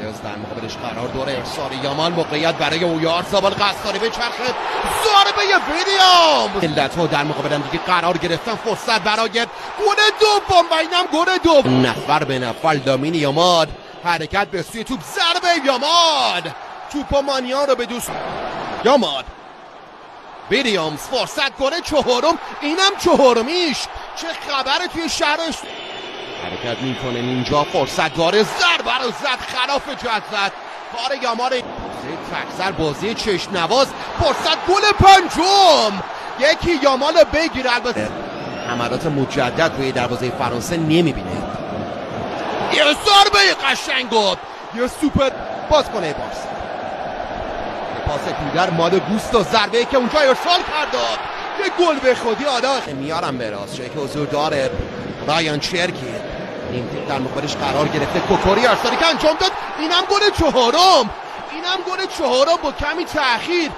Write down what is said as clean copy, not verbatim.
گارز در مقابلش قرار داره. ارسال یامان، موقعیت برای اویارزابال قصاری به چرخه، ضربه ویلیام. علت‌ها در مقابل هم دیگه قرار گرفتن. فرصت برای گل دوم و اینم گل دوم. نفر به نفر لامین یامال، حرکت به سوی توپ، ضربه یامال، توپ مانیا رو به دوست یامال. ویلیامز، فرصت گل چهارم، اینم چهارمیش. چه خبره توی شهرش. حرکت میکنه اینجا، فرصت داره، ضربه رو زد، خلاف جهت زد. کار یامال فکسر، بازی چشم نواز، فرصت گل پنجم. یکی یامال بگیره. البته حملات مجدد روی دروازه فرانسه نمیبینه. یه ضربه قشنگ بود، یه سوپر بازیکن بارسا. پاس کودر مال گوستو، ضربه که اونجا ارسال کرد، یه گل به خودی آدم میارم به راست. چه که حضور داره رایان چرکی، این در مقابلش قرار گرفته. کوکوری ارسالی که انجام داد، اینم گل چهارم، اینم گل چهارم با کمی تأخیر.